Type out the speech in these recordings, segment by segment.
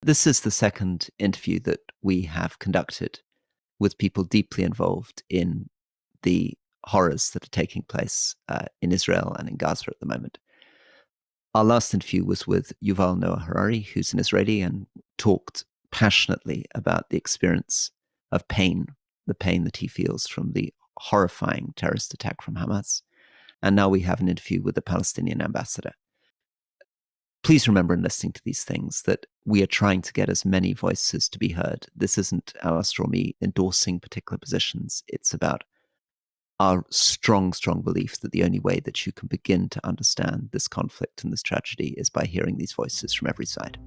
This is the second interview that we have conducted with people deeply involved in the horrors that are taking place in Israel and in Gaza at the moment. Our last interview was with Yuval Noah Harari, who's an Israeli, and talked passionately about the experience of pain, the pain that he feels from the horrifying terrorist attack from Hamas. And now we have an interview with the Palestinian ambassador. Please remember in listening to these things that we are trying to get as many voices to be heard. This isn't Alistair or me endorsing particular positions. It's about our strong, strong belief that the only way that you can begin to understand this conflict and this tragedy is by hearing these voices from every side.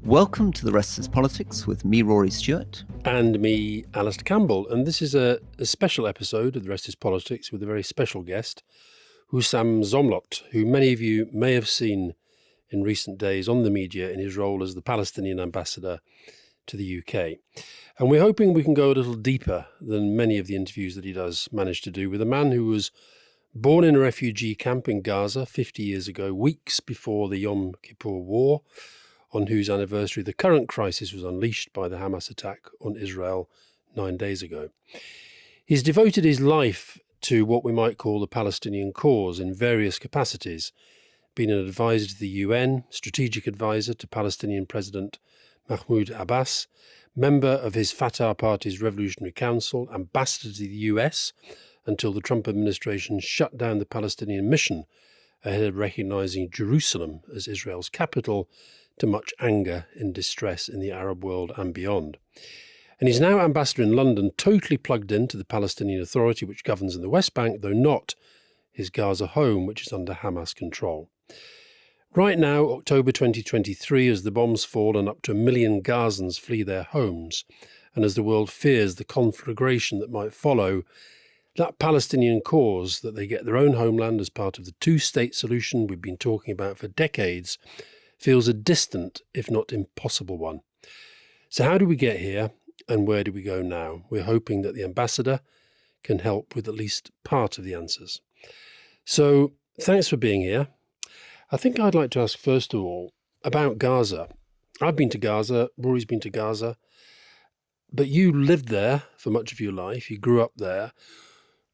Welcome to the Restless Politics with me, Rory Stewart. And me, Alistair Campbell. And this is a special episode of the Restless Politics with a very special guest, Husam Zomlot, who many of you may have seen in recent days on the media in his role as the Palestinian ambassador to the UK. And we're hoping we can go a little deeper than many of the interviews that he does manage to do with a man who was born in a refugee camp in Gaza 50 years ago, weeks before the Yom Kippur War, on whose anniversary the current crisis was unleashed by the Hamas attack on Israel 9 days ago. He's devoted his life to what we might call the Palestinian cause in various capacities, been an advisor to the UN, strategic advisor to Palestinian President Mahmoud Abbas, member of his Fatah party's Revolutionary Council, ambassador to the US until the Trump administration shut down the Palestinian mission ahead of recognizing Jerusalem as Israel's capital, to much anger and distress in the Arab world and beyond. And he's now ambassador in London, totally plugged into the Palestinian Authority, which governs in the West Bank, though not his Gaza home, which is under Hamas control. Right now, October 2023, as the bombs fall and up to 1 million Gazans flee their homes, and as the world fears the conflagration that might follow, that Palestinian cause, that they get their own homeland as part of the two-state solution we've been talking about for decades, feels a distant, if not impossible one. So how do we get here and where do we go now? We're hoping that the ambassador can help with at least part of the answers. So thanks for being here. I think I'd like to ask first of all about Gaza. I've been to Gaza, Rory's been to Gaza, but you lived there for much of your life, you grew up there.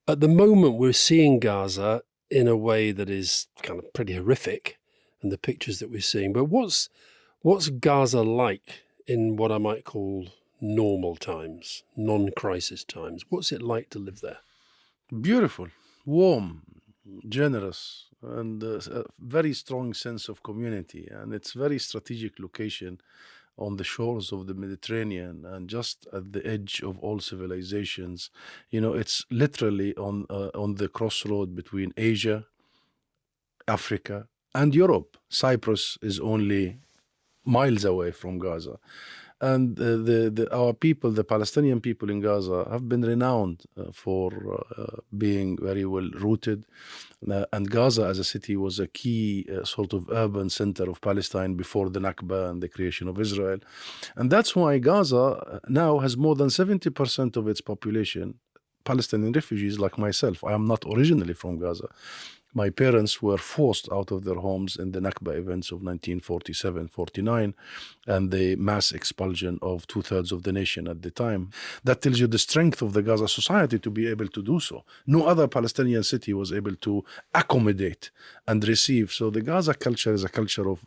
At the moment we're seeing Gaza in a way that is kind of pretty horrific, and the pictures that we're seeing. But what's Gaza like in what I might call normal times, non-crisis times? What's it like to live there? Beautiful, warm, generous, and a very strong sense of community. And it's very strategic location on the shores of the Mediterranean and just at the edge of all civilizations. You know, it's literally on the crossroad between Asia, Africa, and Europe. Cyprus is only miles away from Gaza. And our people, the Palestinian people in Gaza, have been renowned for being very well rooted. And Gaza as a city was a key sort of urban center of Palestine before the Nakba and the creation of Israel. And that's why Gaza now has more than 70% of its population Palestinian refugees like myself. I am not originally from Gaza. My parents were forced out of their homes in the Nakba events of 1947-49 and the mass expulsion of 2/3 of the nation at the time. That tells you the strength of the Gaza society to be able to do so. No other Palestinian city was able to accommodate and receive. So the Gaza culture is a culture of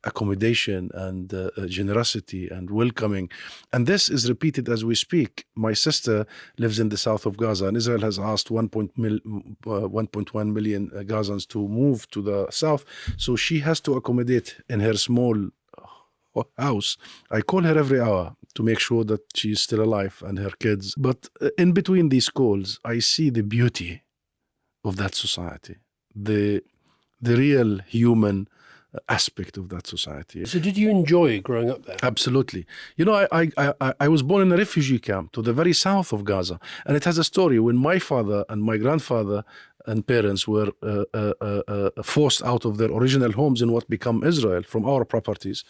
accommodation and generosity and welcoming. And this is repeated as we speak. My sister lives in the south of Gaza, and Israel has asked 1.1 million Gazans to move to the south. So she has to accommodate in her small house. I call her every hour to make sure that she's still alive and her kids. But in between these calls, I see the beauty of that society, the real human aspect of that society. So did you enjoy growing up there? Absolutely. You know, I was born in a refugee camp to the very south of Gaza. And it has a story. When my father and my grandfather and parents were forced out of their original homes in what became Israel from our properties,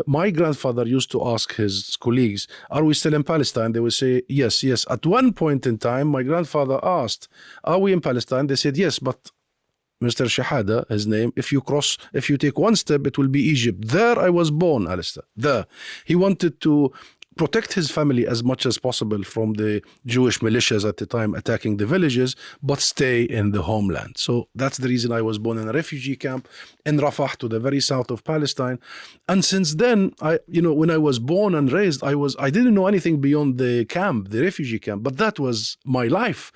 my grandfather used to ask his colleagues, are we still in Palestine? They would say, yes, yes. At one point in time, my grandfather asked, are we in Palestine? They said, yes, but Mr. Shahada, his name, if you take one step, it will be Egypt. There I was born, Alistair. There. He wanted to protect his family as much as possible from the Jewish militias at the time attacking the villages, but stay in the homeland. So that's the reason I was born in a refugee camp in Rafah, to the very south of Palestine. And since then, when I was born and raised, I didn't know anything beyond the camp, the refugee camp, but that was my life.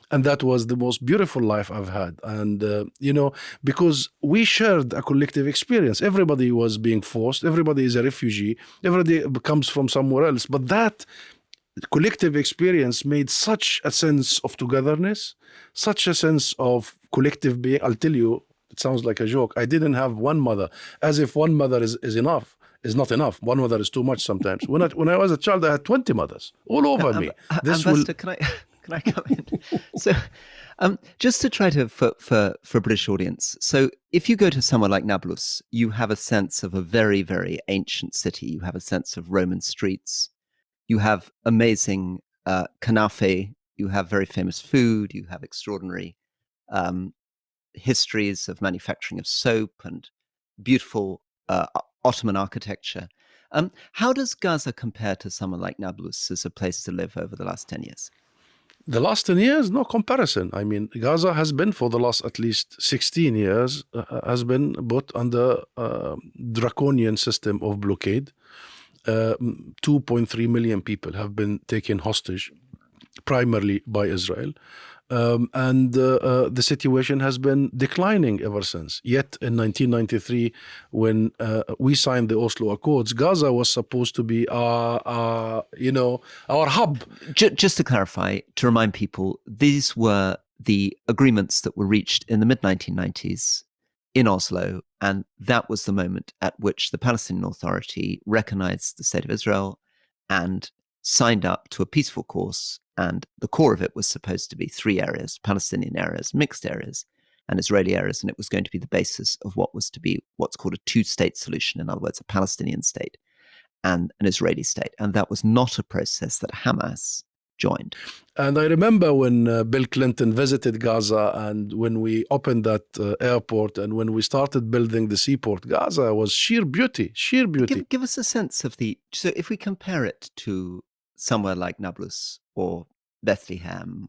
And that was the most beautiful life I've had. And, because we shared a collective experience. Everybody was being forced. Everybody is a refugee. Everybody comes from somewhere else. But that collective experience made such a sense of togetherness, such a sense of collective being. I'll tell you, it sounds like a joke. I didn't have one mother, as if one mother is enough. Is not enough. One mother is too much sometimes. When I was a child, I had 20 mothers all over me. Ambassador, can I come in? So, just to try to for British audience. So, if you go to somewhere like Nablus, you have a sense of a very, very ancient city. You have a sense of Roman streets. You have amazing kanafe. You have very famous food. You have extraordinary histories of manufacturing of soap and beautiful Ottoman architecture. How does Gaza compare to someone like Nablus as a place to live over the last 10 years? The last 10 years, no comparison. I mean, Gaza has been, for the last at least 16 years, has been put under draconian system of blockade. 2.3 million people have been taken hostage, primarily by Israel. And the situation has been declining ever since. Yet in 1993, when we signed the Oslo Accords, Gaza was supposed to be our hub. Just to clarify, to remind people, these were the agreements that were reached in the mid-1990s in Oslo, and that was the moment at which the Palestinian Authority recognized the State of Israel and signed up to a peaceful course. And the core of it was supposed to be three areas: Palestinian areas, mixed areas, and Israeli areas. And it was going to be the basis of what was to be what's called a two-state solution. In other words, a Palestinian state and an Israeli state. And that was not a process that Hamas joined. And I remember when Bill Clinton visited Gaza, and when we opened that airport, and when we started building the seaport, Gaza was sheer beauty. Give us a sense of so if we compare it to somewhere like Nablus or Bethlehem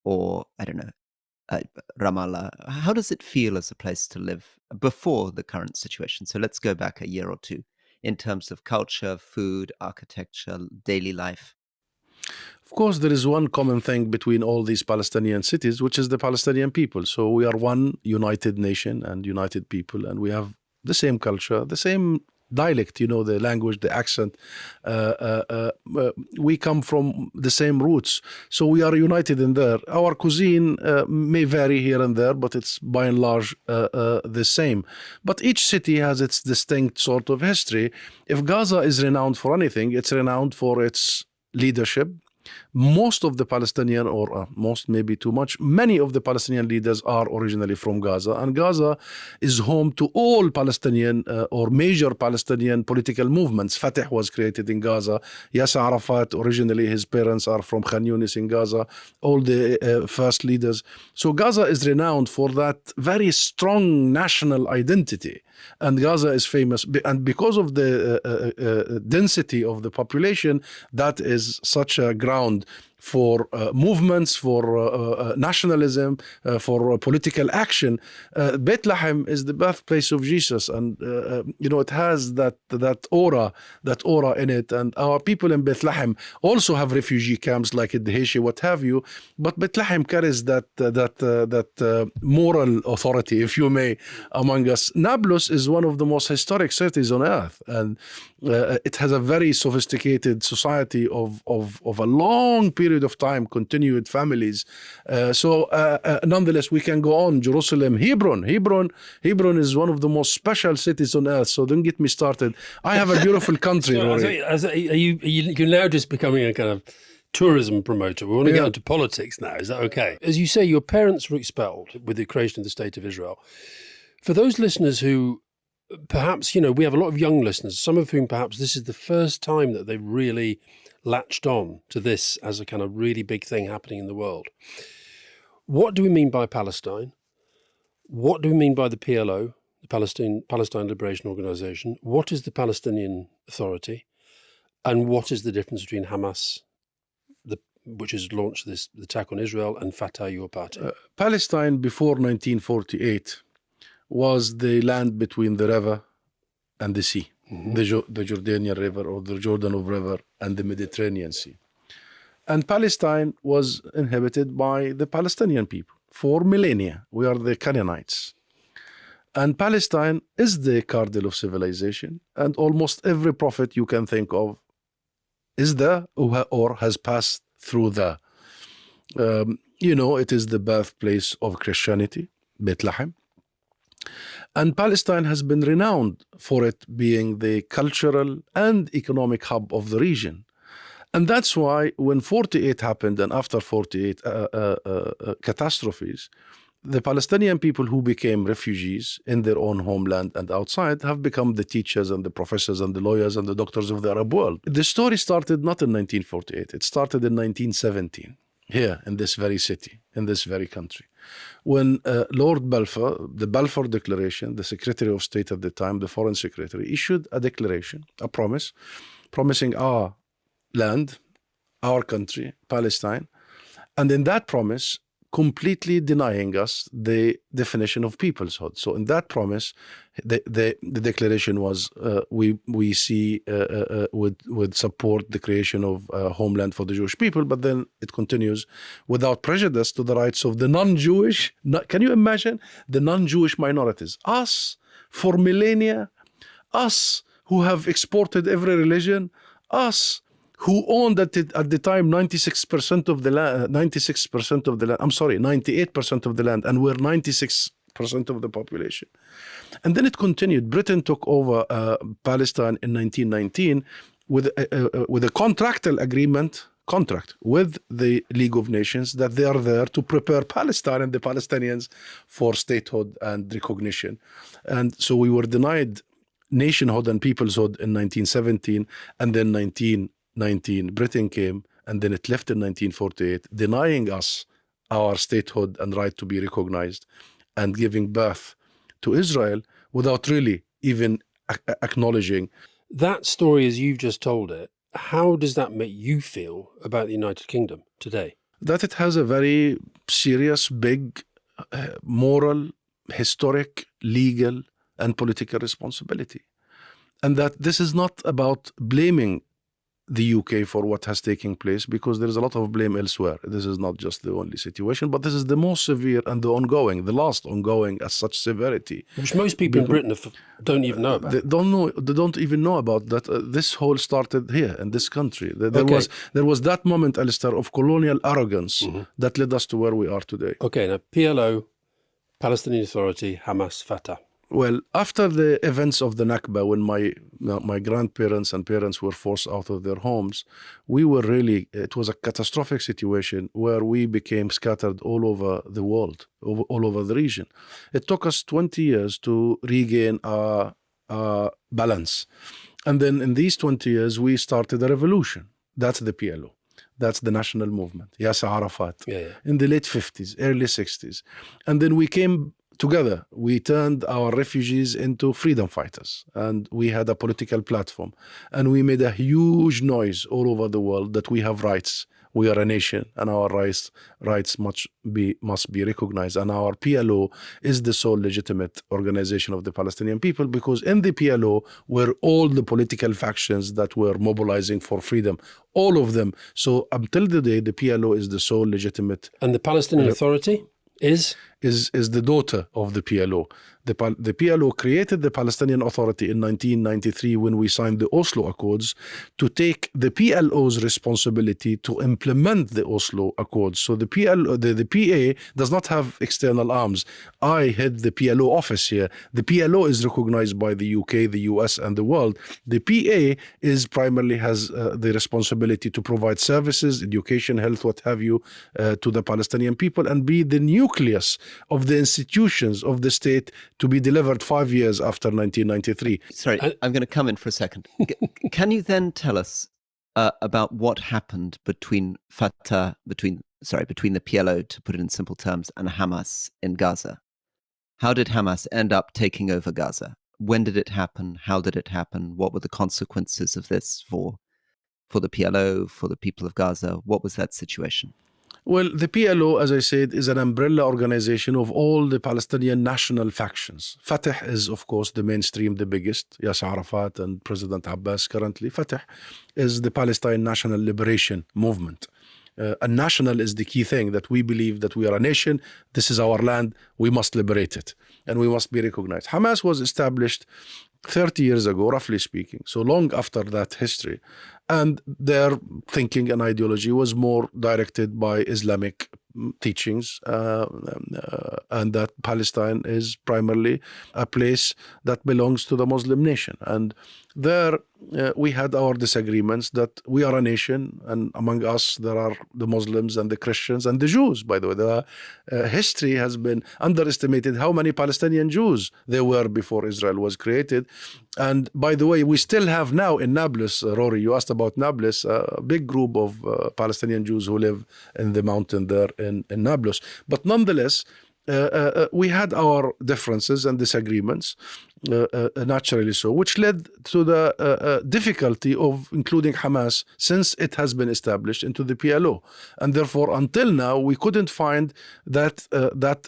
or, I don't know, Ramallah, how does it feel as a place to live before the current situation? So let's go back a year or two in terms of culture, food, architecture, daily life. Of course, there is one common thing between all these Palestinian cities, which is the Palestinian people. So we are one united nation and united people, and we have the same culture, the same dialect, the language, the accent. We come from the same roots. So we are united in there. Our cuisine may vary here and there, but it's by and large the same. But each city has its distinct sort of history. If Gaza is renowned for anything, it's renowned for its leadership. Most of the Palestinian, or most maybe too much, many of the Palestinian leaders are originally from Gaza, and Gaza is home to all Palestinian or major Palestinian political movements. Fatah was created in Gaza. Yasser Arafat, originally his parents are from Khan Yunis in Gaza, all the first leaders. So Gaza is renowned for that very strong national identity. And Gaza is famous, and because of the density of the population, that is such a ground for movements, for nationalism, for political action. Bethlehem is the birthplace of Jesus, and it has that aura in it. And our people in Bethlehem also have refugee camps like in Dheisheh, what have you. But Bethlehem carries that moral authority, if you may, among us. Nablus is one of the most historic cities on earth, and it has a very sophisticated society of a long period of time, continued families. Nonetheless, we can go on. Jerusalem, Hebron is one of the most special cities on earth. So don't get me started. I have a beautiful country, Rory. You're now just becoming a kind of tourism promoter. We want to get into politics now. Is that okay? As you say, your parents were expelled with the creation of the State of Israel. For those listeners who perhaps, we have a lot of young listeners, some of whom perhaps this is the first time that they've really latched on to this as a kind of really big thing happening in the world. What do we mean by Palestine? What do we mean by the PLO, the Palestine Liberation Organization? What is the Palestinian Authority? And what is the difference between Hamas, which has launched this attack on Israel, and Fatah, your party? Palestine before 1948 was the land between the river and the sea, the Jordanian River or the Jordan River and the Mediterranean Sea. And Palestine was inhabited by the Palestinian people for millennia. We are the Canaanites. And Palestine is the cradle of civilization, and almost every prophet you can think of is there or has passed through there. It is the birthplace of Christianity, Bethlehem. And Palestine has been renowned for it being the cultural and economic hub of the region. And that's why when 48 happened and after 48 catastrophes, the Palestinian people who became refugees in their own homeland and outside have become the teachers and the professors and the lawyers and the doctors of the Arab world. The story started not in 1948, it started in 1917, here in this very city, in this very country. When Lord Balfour, the Balfour Declaration, the Secretary of State at the time, the Foreign Secretary, issued a declaration, a promise, promising our land, our country, Palestine, and in that promise, completely denying us the definition of peoplehood. So in that promise, the declaration was we would support the creation of a homeland for the Jewish people, but then it continues without prejudice to the rights of the non-Jewish. Can you imagine the non-Jewish minorities? Us for millennia, us who have exported every religion, us who owned at the time 96% of the land, 98% of the land, and we're 96% of the population. And then it continued. Britain took over Palestine in 1919 with a contractual contract with the League of Nations that they are there to prepare Palestine and the Palestinians for statehood and recognition. And so we were denied nationhood and peoplehood in 1917, and then 1919 Britain came, and then it left in 1948, denying us our statehood and right to be recognized, and giving birth to Israel without really even acknowledging. That story, as you've just told it, how does that make you feel about the United Kingdom today? That it has a very serious, big, moral, historic, legal, and political responsibility. And that this is not about blaming the UK for what has taken place, because there is a lot of blame elsewhere. This is not just the only situation, but this is the most severe and the last ongoing as such severity. Which most people in Britain don't even know about. They don't even know about that. This whole started here in this country. There was that moment, Alistair, of colonial arrogance that led us to where we are today. Okay, now PLO, Palestinian Authority, Hamas, Fatah. Well, after the events of the Nakba, when my grandparents and parents were forced out of their homes, it was a catastrophic situation where we became scattered all over the world, all over the region. It took us 20 years to regain our balance. And then in these 20 years, we started a revolution. That's the PLO. That's the national movement, Yasser Arafat, in the late 50s, early 60s. And then we came together. We turned our refugees into freedom fighters, and we had a political platform, and we made a huge noise all over the world that we have rights. We are a nation, and our rights must be recognized. And our PLO is the sole legitimate organization of the Palestinian people, because in the PLO were all the political factions that were mobilizing for freedom, all of them. So until today, the PLO is the sole legitimate. And the Palestinian Authority is the daughter of the PLO. The PLO created the Palestinian Authority in 1993 when we signed the Oslo Accords to take the PLO's responsibility to implement the Oslo Accords. So the PA does not have external arms. I head the PLO office here. The PLO is recognized by the UK, the US, and the world. The PA primarily has the responsibility to provide services, education, health, what have you, to the Palestinian people, and be the nucleus of the institutions of the state to be delivered 5 years after 1993. Sorry, I'm going to come in for a second. Can you then tell us about what happened between the PLO, to put it in simple terms, and Hamas in Gaza? How did Hamas end up taking over Gaza? When did it happen? How did it happen? What were the consequences of this for the PLO, for the people of Gaza? What was that situation? Well, the PLO, as I said, is an umbrella organization of all the Palestinian national factions. Fatah is, of course, the mainstream, the biggest. Yasser Arafat and President Abbas currently. Fatah is the Palestine National Liberation Movement. And national is the key thing, that we believe that we are a nation, this is our land, we must liberate it, and we must be recognized. Hamas was established 30 years ago, roughly speaking, so long after that history. And their thinking and ideology was more directed by Islamic teachings, and that Palestine is primarily a place that belongs to the Muslim nation. And there we had our disagreements, that we are a nation, and among us there are the Muslims and the Christians and the Jews. By the way, the history has been underestimated how many Palestinian Jews there were before Israel was created. And by the way, we still have now in Nablus, Rory, you asked about Nablus, a big group of Palestinian Jews who live in the mountain there in Nablus. But nonetheless, we had our differences and disagreements, naturally so, which led to the difficulty of including Hamas, since it has been established, into the PLO. And therefore, until now, we couldn't find that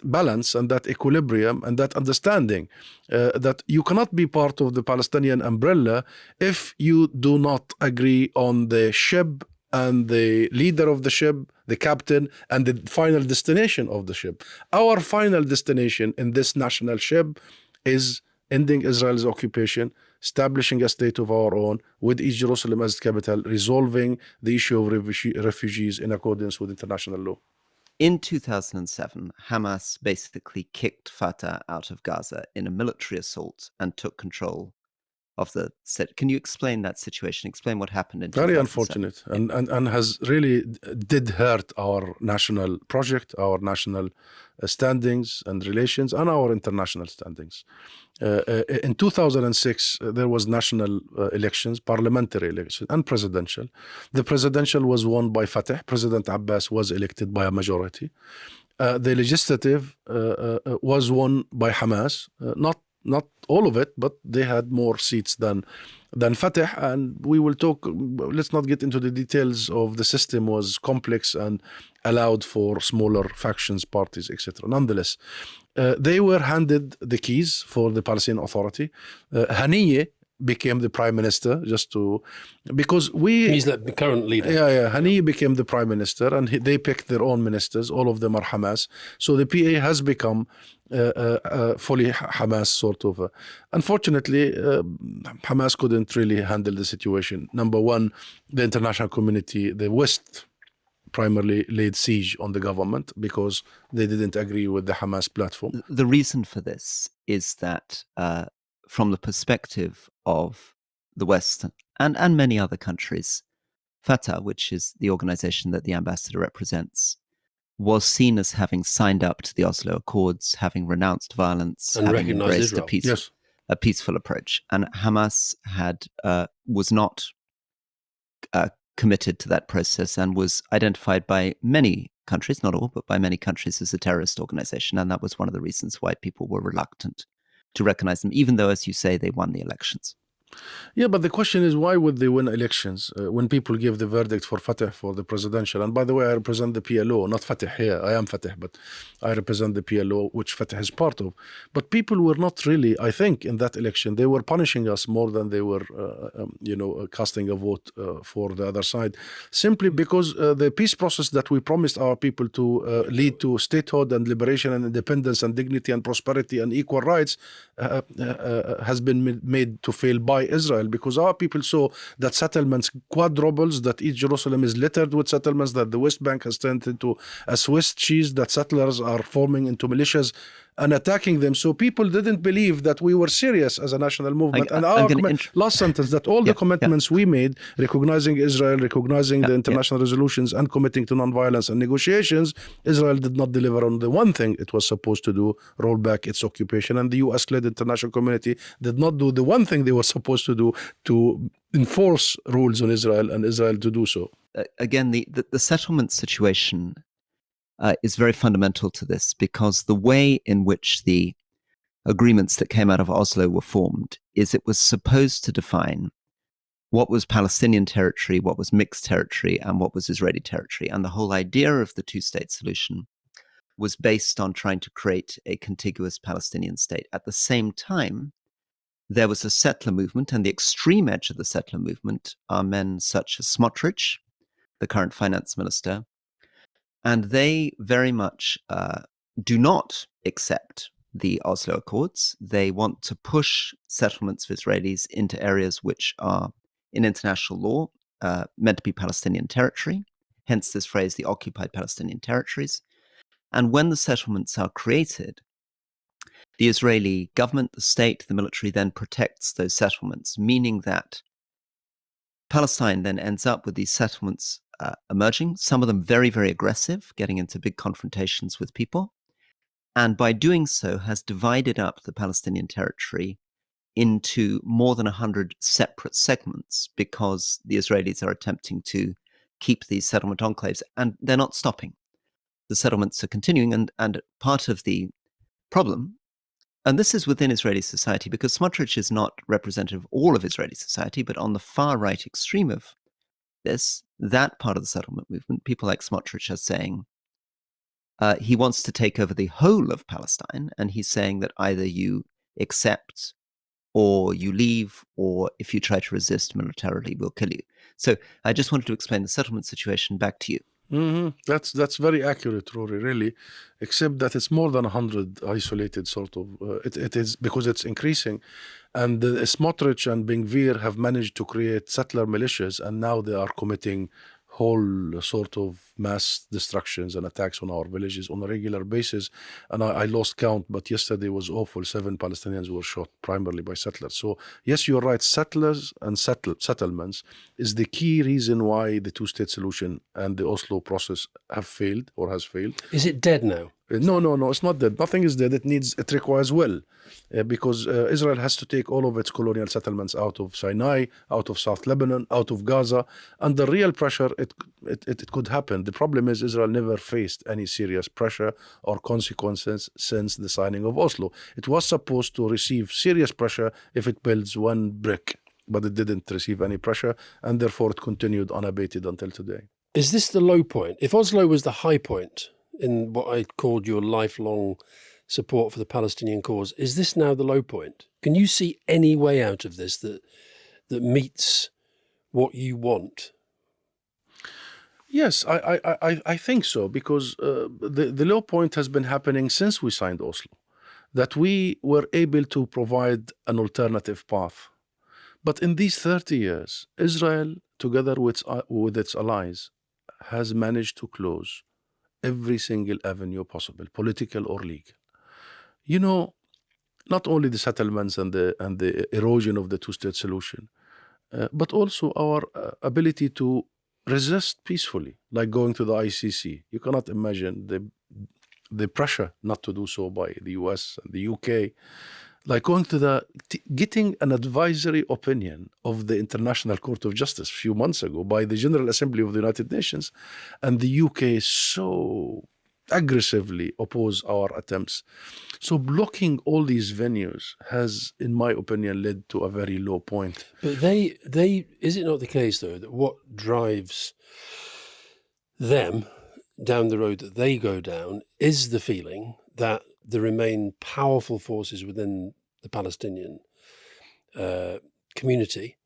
balance and that equilibrium and that understanding that you cannot be part of the Palestinian umbrella if you do not agree on the ship and the leader of the ship, the captain, and the final destination of the ship. Our final destination in this national ship is ending Israel's occupation, establishing a state of our own with East Jerusalem as capital, resolving the issue of refugees in accordance with international law. In 2007, Hamas basically kicked Fatah out of Gaza in a military assault and took control of the set. Can you explain that situation? Explain what happened in 2007. Very unfortunate, and has really did hurt our national project, our national standings and relations, and our international standings. In 2006, there was national elections, parliamentary elections, and presidential. The presidential was won by Fatah. President Abbas was elected by a majority. The legislative was won by Hamas, not all of it, but they had more seats than Fatah. And we will talk, let's not get into the details of the system was complex and allowed for smaller factions, parties, etc. Nonetheless, they were handed the keys for the Palestinian Authority. Haniyeh became the prime minister, because he's the current leader. Yeah. Haniyeh became the prime minister, and they picked their own ministers. All of them are Hamas. So the PA has become fully Hamas, sort of. Unfortunately, Hamas couldn't really handle the situation. Number one, the international community, the West, primarily laid siege on the government because they didn't agree with the Hamas platform. The reason for this is that from the perspective of the West and many other countries, Fatah, which is the organization that the ambassador represents, was seen as having signed up to the Oslo Accords, having renounced violence, and having embraced a peaceful approach. And Hamas was not committed to that process and was identified by many countries, not all, but by many countries, as a terrorist organization. And that was one of the reasons why people were reluctant to recognize them, even though, as you say, they won the elections. Yeah, but the question is, why would they win elections when people give the verdict for Fatah for the presidential? And by the way, I represent the PLO, not Fatah here. I am Fatah, but I represent the PLO, which Fatah is part of. But people were not really, I think, in that election, they were punishing us more than they were, casting a vote for the other side, simply because the peace process that we promised our people to lead to statehood and liberation and independence and dignity and prosperity and equal rights has been made to fail by Israel, because our people saw that settlements quadruples, that East Jerusalem is littered with settlements, that the West Bank has turned into a Swiss cheese, that settlers are forming into militias and attacking them. So people didn't believe that we were serious as a national movement. And our last sentence, that all the commitments we made, recognizing Israel, recognizing the international resolutions and committing to nonviolence and negotiations, Israel did not deliver on the one thing it was supposed to do, roll back its occupation. And the US-led international community did not do the one thing they were supposed to do, to enforce rules on Israel, and Israel to do so. Again, the settlement situation is very fundamental to this, because the way in which the agreements that came out of Oslo were formed is it was supposed to define what was Palestinian territory, what was mixed territory, and what was Israeli territory. And the whole idea of the two-state solution was based on trying to create a contiguous Palestinian state. At the same time, there was a settler movement, and the extreme edge of the settler movement are men such as Smotrich, the current finance minister, and they very much do not accept the Oslo Accords. They want to push settlements of Israelis into areas which are, in international law, meant to be Palestinian territory, hence this phrase, the occupied Palestinian territories. And when the settlements are created, the Israeli government, the state, the military then protects those settlements, meaning that Palestine then ends up with these settlements emerging, some of them very, very aggressive, getting into big confrontations with people, and by doing so has divided up the Palestinian territory into more than 100 separate segments because the Israelis are attempting to keep these settlement enclaves, and they're not stopping. The settlements are continuing, and part of the problem, and this is within Israeli society, because Smotrich is not representative of all of Israeli society, but on the far right extreme of this, that part of the settlement movement, people like Smotrich are saying he wants to take over the whole of Palestine, and he's saying that either you accept or you leave, or if you try to resist militarily, we'll kill you. So I just wanted to explain the settlement situation back to you. That's very accurate, Rory, really, except that it's more than 100 isolated sort of, it is because it's increasing. And Smotrich and Ben-Gvir have managed to create settler militias, and now they are committing whole sort of mass destructions and attacks on our villages on a regular basis. And I lost count, but yesterday was awful. 7 Palestinians were shot, primarily by settlers. So yes, you're right. Settlers and settlements is the key reason why the two-state solution and the Oslo process have failed or has failed. Is it dead now? No, it's not dead. Nothing is dead. It requires will, because Israel has to take all of its colonial settlements out of Sinai, out of South Lebanon, out of Gaza. Under real pressure, it could happen. The problem is Israel never faced any serious pressure or consequences since the signing of Oslo. It was supposed to receive serious pressure if it builds one brick, but it didn't receive any pressure, and therefore it continued unabated until today. Is this the low point? If Oslo was the high point in what I called your lifelong support for the Palestinian cause, is this now the low point? Can you see any way out of this that meets what you want? Yes, I think so, because the low point has been happening since we signed Oslo, that we were able to provide an alternative path. But in these 30 years, Israel, together with its allies, has managed to close every single avenue possible, political or legal. You know, not only the settlements and the erosion of the two-state solution, but also our ability to resist peacefully, like going to the ICC. You cannot imagine the pressure not to do so by the US and the UK. Like going to getting an advisory opinion of the International Court of Justice a few months ago by the General Assembly of the United Nations, and the UK so aggressively oppose our attempts. So blocking all these venues has, in my opinion, led to a very low point. But is it not the case, though, that what drives them down the road that they go down is the feeling that there remain powerful forces within the Palestinian community,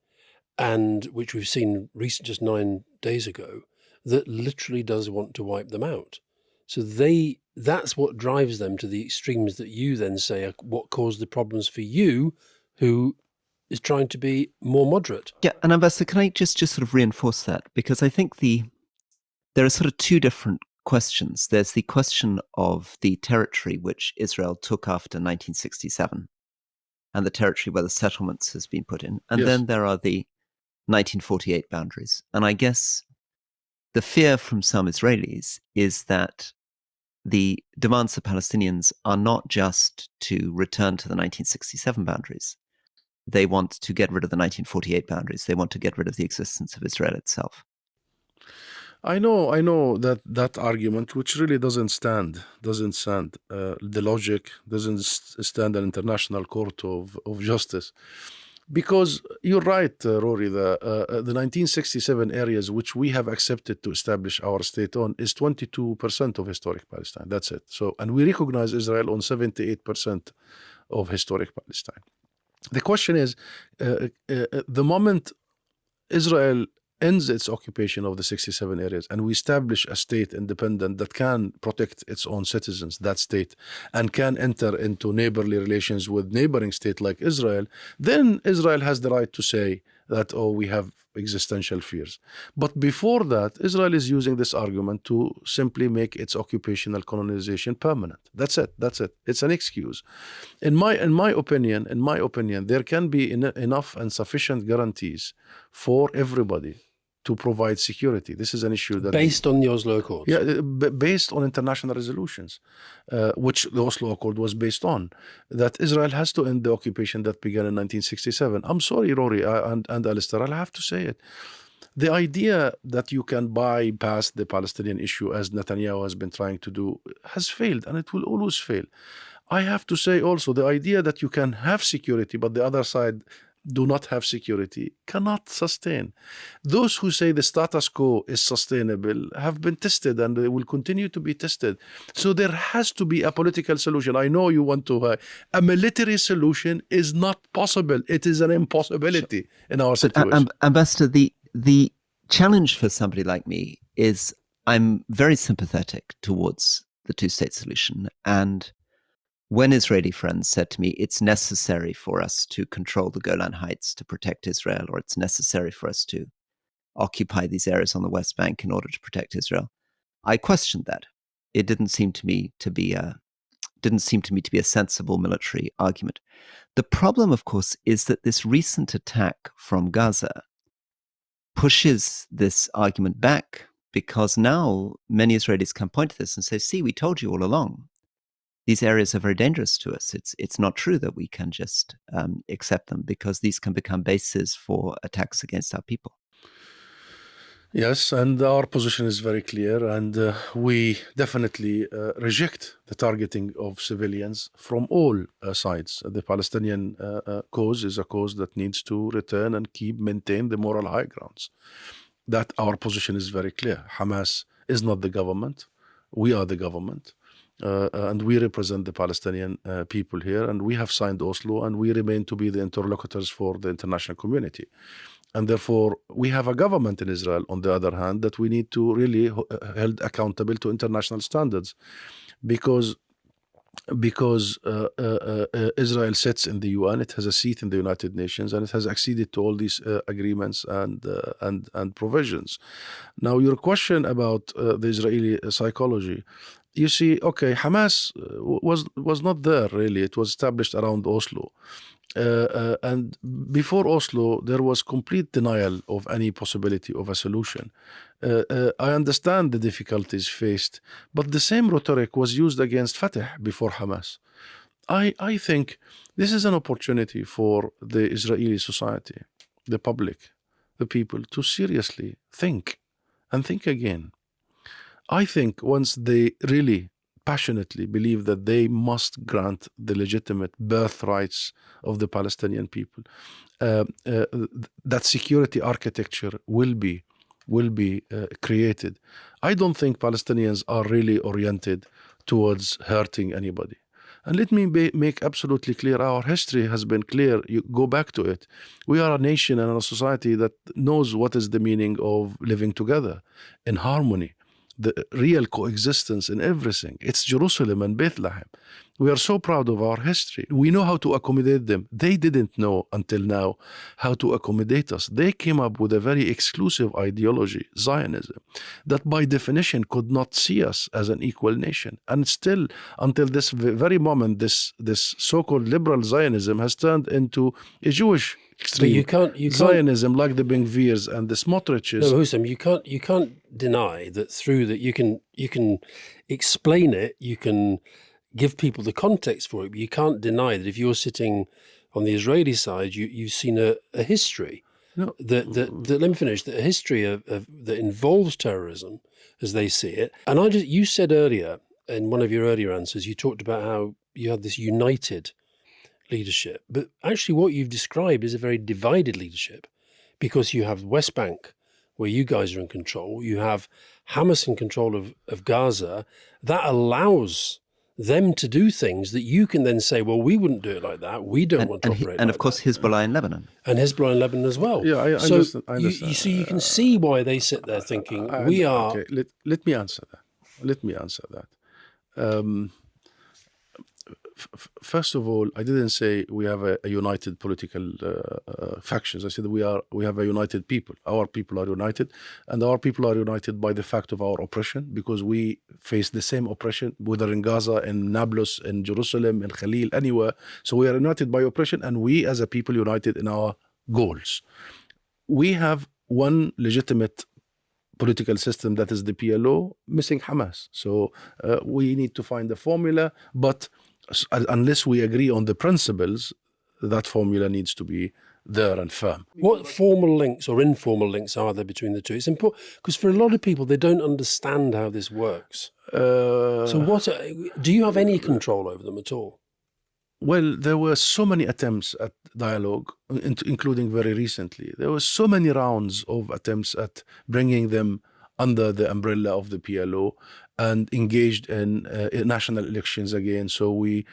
and which we've seen just 9 days ago, that literally does want to wipe them out. So that's what drives them to the extremes that you then say are what caused the problems for you, who is trying to be more moderate. Yeah, and Ambassador, can I just sort of reinforce that? Because I think there are sort of two different questions. There's the question of the territory which Israel took after 1967 and the territory where the settlements has been put in. And Yes. then there are the 1948 boundaries. And I guess the fear from some Israelis is that the demands of Palestinians are not just to return to the 1967 boundaries. They want to get rid of the 1948 boundaries. They want to get rid of the existence of Israel itself. I know that argument, which really doesn't stand. The logic doesn't stand an international court of justice. Because you're right, Rory, the 1967 areas which we have accepted to establish our state on is 22% of historic Palestine. That's it. So, and we recognize Israel on 78% of historic Palestine. The question is, the moment Israel ends its occupation of the 67 areas and we establish a state independent that can protect its own citizens, that state, and can enter into neighborly relations with neighboring state like Israel, then Israel has the right to say that, oh, we have existential fears. But before that, Israel is using this argument to simply make its occupational colonization permanent. That's it. It's an excuse. In my opinion, there can be enough and sufficient guarantees for everybody to provide security. This is an issue that based on the Oslo Accords. Yeah, based on international resolutions, which the Oslo Accord was based on, that Israel has to end the occupation that began in 1967. I'm sorry, Rory and Alistair, I'll have to say it. The idea that you can bypass the Palestinian issue, as Netanyahu has been trying to do, has failed, and it will always fail. I have to say also, the idea that you can have security, but the other side do not have security, cannot sustain. Those who say the status quo is sustainable have been tested and they will continue to be tested. So there has to be a political solution. I know you want to, a military solution is not possible. It is an impossibility in our situation. Ambassador, the challenge for somebody like me is I'm very sympathetic towards the two-state solution. And when Israeli friends said to me, it's necessary for us to control the Golan Heights to protect Israel, or it's necessary for us to occupy these areas on the West Bank in order to protect Israel, I questioned that. It didn't seem to me to be a sensible military argument. The problem, of course, is that this recent attack from Gaza pushes this argument back, because now many Israelis can point to this and say, see, we told you all along. These areas are very dangerous to us. It's not true that we can just accept them, because these can become bases for attacks against our people. Yes, and our position is very clear, and we definitely reject the targeting of civilians from all sides. The Palestinian cause is a cause that needs to return and maintain the moral high grounds. That our position is very clear. Hamas is not the government. We are the government. And we represent the Palestinian people here, and we have signed Oslo, and we remain to be the interlocutors for the international community. And therefore, we have a government in Israel, on the other hand, that we need to really held accountable to international standards, because Israel sits in the UN, it has a seat in the United Nations, and it has acceded to all these agreements and provisions. Now, your question about the Israeli psychology. You see, okay, Hamas was not there really. It was established around Oslo. And before Oslo, there was complete denial of any possibility of a solution. I understand the difficulties faced, but the same rhetoric was used against Fatah before Hamas. I think this is an opportunity for the Israeli society, the public, the people, to seriously think and think again. I think once they really passionately believe that they must grant the legitimate birthrights of the Palestinian people, that security architecture will be created. I don't think Palestinians are really oriented towards hurting anybody. And let me make absolutely clear, our history has been clear. You go back to it. We are a nation and a society that knows what is the meaning of living together in harmony, the real coexistence in everything. It's Jerusalem and Bethlehem. We are so proud of our history. We know how to accommodate them. They didn't know until now how to accommodate us. They came up with a very exclusive ideology, Zionism, that by definition could not see us as an equal nation. And still, until this very moment, this so-called liberal Zionism has turned into a Jewish extreme you can't Zionism, like the Ben-Gvirs and the Smotriches. No, Husam, you can't deny that through that you can explain it, you can give people the context for it, but you can't deny that if you're sitting on the Israeli side, you've seen a history No. let me finish. The history of that involves terrorism, as they see it. And you said earlier in one of your earlier answers, you talked about how you had this united leadership, but actually, what you've described is a very divided leadership, because you have West Bank, where you guys are in control. You have Hamas in control of Gaza. That allows them to do things that you can then say, well, we wouldn't do it like that. We don't want to operate and like of course, that. Hezbollah in Lebanon. And Hezbollah in Lebanon as well. Yeah, I so understand. I understand. You can see why they sit there thinking, we are... Okay, let me answer that. First of all, I didn't say we have a united political factions. I said we have a united people. Our people are united, and our people are united by the fact of our oppression, because we face the same oppression, whether in Gaza, in Nablus, in Jerusalem, in Khalil, anywhere. So we are united by oppression, and we as a people united in our goals. We have one legitimate political system, that is the PLO, missing Hamas. So we need to find a formula, but unless we agree on the principles, that formula needs to be there and firm. What formal links or informal links are there between the two? It's important, because for a lot of people, they don't understand how this works. So do you have any control over them at all? Well, there were so many attempts at dialogue, including very recently. There were so many rounds of attempts at bringing them under the umbrella of the PLO and engaged in national elections again. So we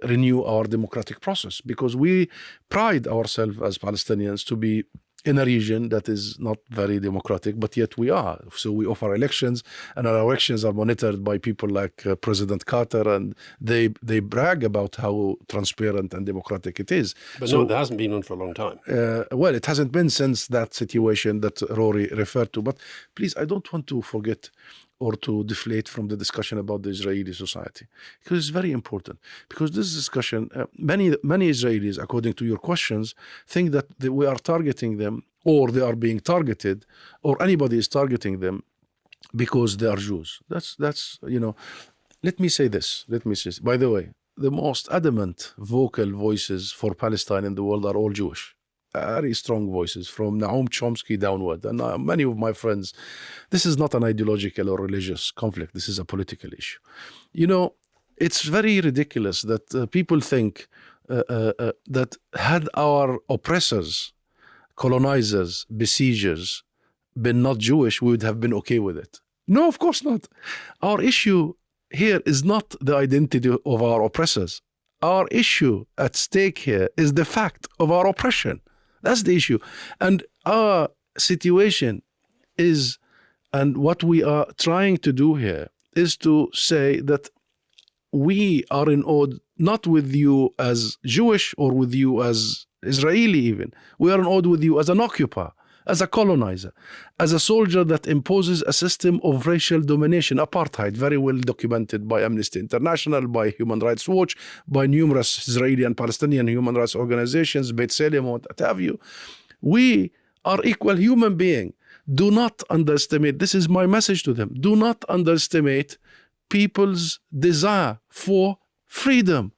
renew our democratic process, because we pride ourselves as Palestinians to be in a region that is not very democratic, but yet we are. So we offer elections, and our elections are monitored by people like President Carter, and they brag about how transparent and democratic it is. But no, there hasn't been one for a long time. Well, it hasn't been since that situation that Rory referred to. But please, I don't want to forget or to deflate from the discussion about the Israeli society, because it's very important. Because this discussion, many Israelis, according to your questions, think that we are targeting them, or they are being targeted, or anybody is targeting them because they are Jews. That's Let me say this. By the way, the most adamant vocal voices for Palestine in the world are all Jewish. Very strong voices, from Noam Chomsky downward, and many of my friends. This is not an ideological or religious conflict. This is a political issue. It's very ridiculous that people think that had our oppressors, colonizers, besiegers been not Jewish, we would have been okay with it. No, of course not. Our issue here is not the identity of our oppressors. Our issue at stake here is the fact of our oppression. That's the issue. And our situation is, and what we are trying to do here is to say that we are in odd, not with you as Jewish or with you as Israeli even. We are in odd with you as an occupier, as a colonizer, as a soldier that imposes a system of racial domination, apartheid, very well documented by Amnesty International, by Human Rights Watch, by numerous Israeli and Palestinian human rights organizations, B'Tselem, what have you. We are equal human beings. Do not underestimate, this is my message to them, do not underestimate people's desire for freedom.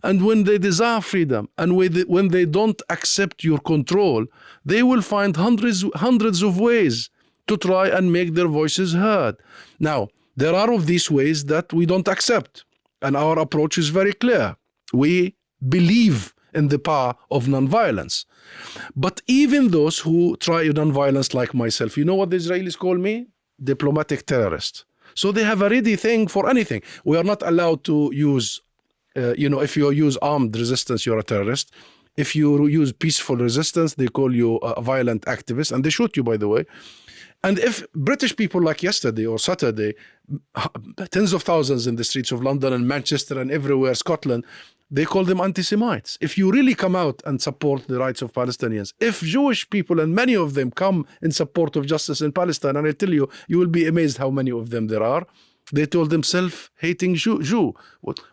And when they desire freedom, and when they don't accept your control, they will find hundreds of ways to try and make their voices heard. Now, there are of these ways that we don't accept, and our approach is very clear. We believe in the power of nonviolence. But even those who try nonviolence, like myself, you know what the Israelis call me? Diplomatic terrorist. So they have a ready thing for anything. We are not allowed to use if you use armed resistance, you're a terrorist. If you use peaceful resistance, they call you a violent activist, and they shoot you, by the way. And if British people, like yesterday or Saturday, tens of thousands in the streets of London and Manchester and everywhere, Scotland, they call them anti-Semites. If you really come out and support the rights of Palestinians, if Jewish people, and many of them, come in support of justice in Palestine, and I tell you, you will be amazed how many of them there are. They told them self-hating Jew.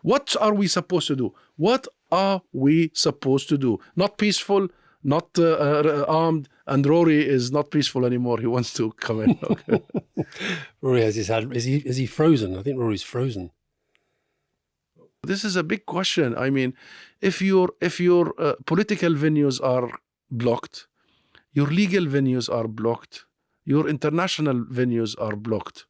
What are we supposed to do? What are we supposed to do? Not peaceful, not armed, and Rory is not peaceful anymore. He wants to come in. Okay. Rory has his hand. Is he frozen? I think Rory's frozen. This is a big question. I mean, if your political venues are blocked, Your legal venues are blocked. Your international venues are blocked.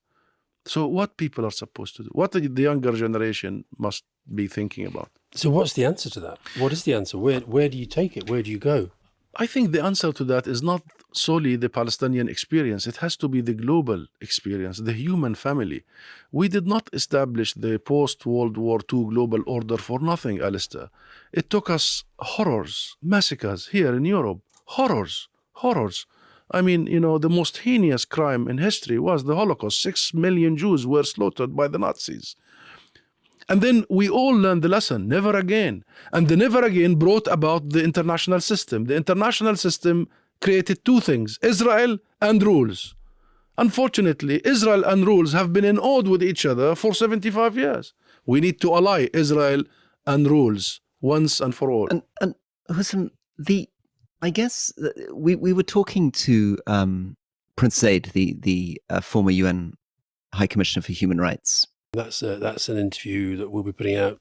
So what people are supposed to do? What the younger generation must be thinking about? So what's the answer to that? What is the answer? Where do you take it? Where do you go? I think the answer to that is not solely the Palestinian experience. It has to be the global experience, the human family. We did not establish the post-World War II global order for nothing, Alistair. It took us horrors, massacres here in Europe, horrors. I mean, the most heinous crime in history was the Holocaust. 6 million Jews were slaughtered by the Nazis. And then we all learned the lesson, never again. And the never again brought about the international system. The international system created two things, Israel and rules. Unfortunately, Israel and rules have been in odds with each other for 75 years. We need to ally Israel and rules once and for all. And Husam, I guess we were talking to Prince Zaid, the former UN High Commissioner for Human Rights. That's an interview that we'll be putting out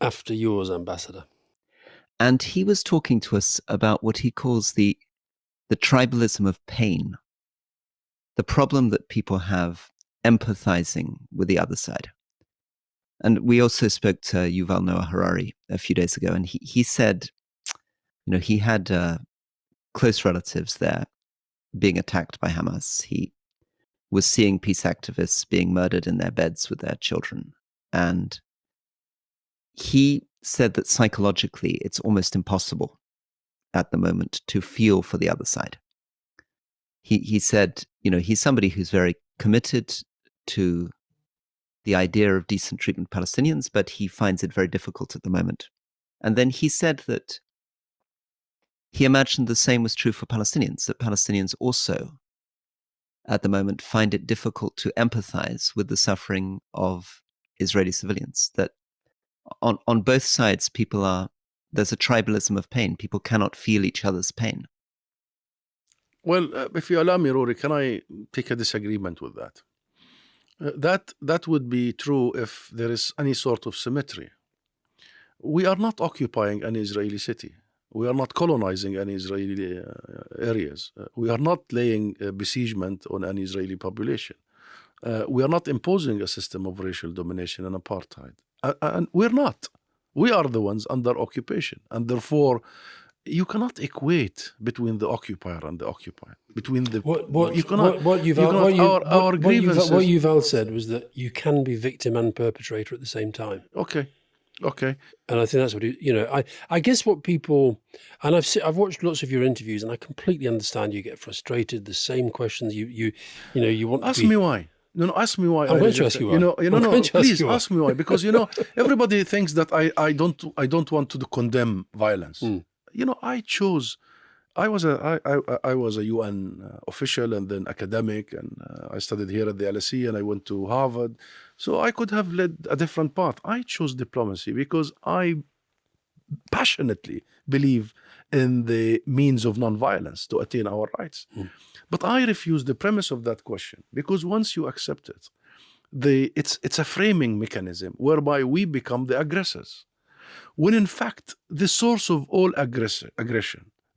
after yours, Ambassador. And he was talking to us about what he calls the tribalism of pain, the problem that people have empathizing with the other side. And we also spoke to Yuval Noah Harari a few days ago, and he said, he had close relatives there being attacked by Hamas. He was seeing peace activists being murdered in their beds with their children. And he said that psychologically, it's almost impossible at the moment to feel for the other side. He said, he's somebody who's very committed to the idea of decent treatment of Palestinians, but he finds it very difficult at the moment. And then he said that he imagined the same was true for Palestinians, that Palestinians also at the moment find it difficult to empathize with the suffering of Israeli civilians, that on both sides there's a tribalism of pain. People cannot feel each other's pain. Well, if you allow me, Rory, can I take a disagreement with that? That would be true if there is any sort of symmetry. We are not occupying an Israeli city. We are not colonizing any Israeli areas. We are not laying besiegement on an Israeli population. We are not imposing a system of racial domination and apartheid. And we're not. We are the ones under occupation. And therefore, you cannot equate between the occupier and the occupied. Between the what Yuval said was that you can be victim and perpetrator at the same time. Okay. And I think that's what I guess what people, and I've watched lots of your interviews, and I completely understand you get frustrated. The same questions you want. Ask me why. No, ask me why. I'm going to ask you why. Please ask me why, because everybody thinks that I don't want to condemn violence. I was a UN official and then academic, and I studied here at the LSE, and I went to Harvard. So I could have led a different path. I chose diplomacy because I passionately believe in the means of nonviolence to attain our rights. But I refuse the premise of that question, because once you accept it, it's a framing mechanism whereby we become the aggressors. When in fact, the source of all aggression,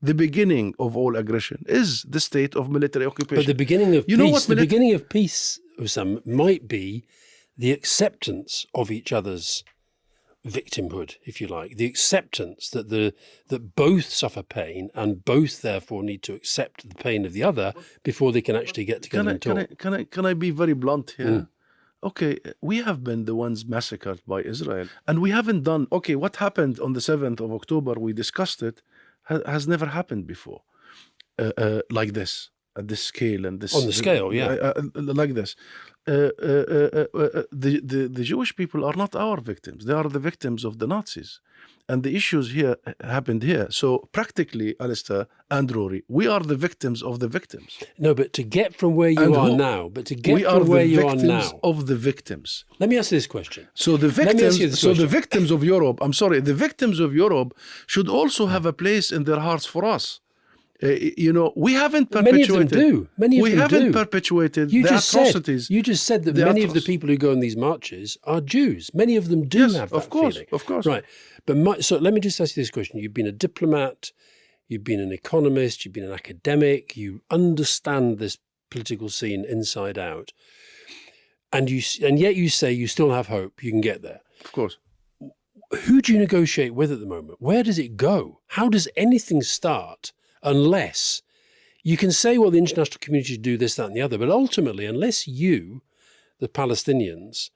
the beginning of all aggression, is the state of military occupation. But the beginning of peace, the beginning of peace, Husam, might be the acceptance of each other's victimhood, if you like, the acceptance that both suffer pain and both therefore need to accept the pain of the other before they can actually get together and talk. Can I be very blunt here? Okay, we have been the ones massacred by Israel, and we haven't done, what happened on the 7th of October, we discussed it, has never happened before, like this, at this scale. And this on the scale, yeah. Like this. The Jewish people are not our victims. They are the victims of the Nazis. And the issues here happened here. So practically, Alistair and Rory, we are the victims of the victims. No, but to get from where you are now, of the victims. Let me ask you this question. So the victims of Europe, the victims of Europe should also have a place in their hearts for us. We haven't perpetuated. Many of them do. Perpetuated the atrocities. You just said that many of the people who go on these marches are Jews. Many of them do have that feeling. Of course. Right. But so let me just ask you this question. You've been a diplomat. You've been an economist, you've been an academic, you understand this political scene inside out. And yet you say you still have hope, you can get there. Of course. Who do you negotiate with at the moment? Where does it go? How does anything start unless you can say, well, the international community should do this, that, and the other, but ultimately, unless you, the Palestinians,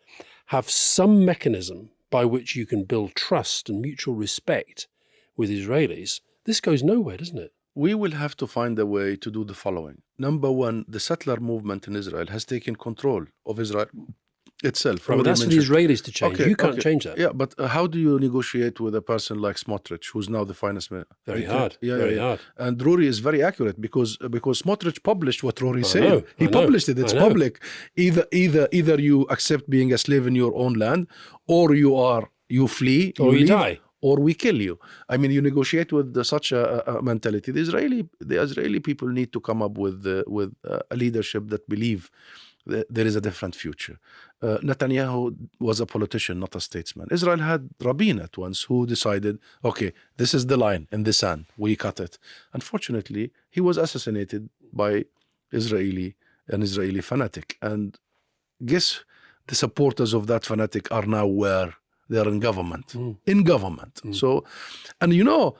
have some mechanism by which you can build trust and mutual respect with Israelis, this goes nowhere, doesn't it? We will have to find a way to do the following. Number one, the settler movement in Israel has taken control of Israel itself. Right, but that's for the Israelis to change. Okay, you can't change that. Yeah, but how do you negotiate with a person like Smotrich, who's now the finance minister? Very hard. Very hard. And Rory is very accurate because Smotrich published what Rory said. He published it. It's public. Either you accept being a slave in your own land, or you flee, or you die, or we kill you. I mean, you negotiate with such a mentality. The Israeli people need to come up with a leadership that believe there is a different future. Netanyahu was a politician, not a statesman. Israel had Rabin at once, who decided, okay, this is the line in the sand, we cut it. Unfortunately, he was assassinated by an Israeli fanatic. And guess the supporters of that fanatic are now where? They're in government. So, and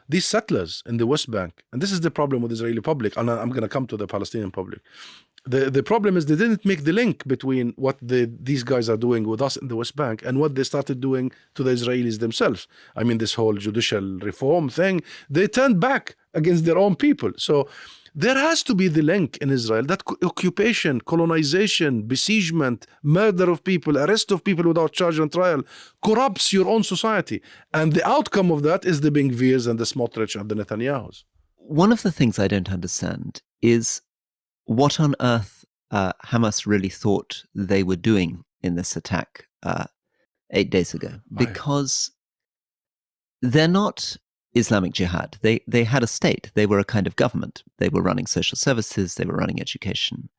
these settlers in the West Bank, and this is the problem with the Israeli public, and I'm going to come to the Palestinian public. The problem is they didn't make the link between what these guys are doing with us in the West Bank and what they started doing to the Israelis themselves. I mean, this whole judicial reform thing, they turned back against their own people. So there has to be the link in Israel that occupation, colonization, besiegement, murder of people, arrest of people without charge and trial corrupts your own society. And the outcome of that is the Ben Gvirs and the Smotrich and the Netanyahus. One of the things I don't understand is what on earth Hamas really thought they were doing in this attack 8 days ago. Because they're not Islamic Jihad. They had a state. They were a kind of government. They were running social services. They were running education.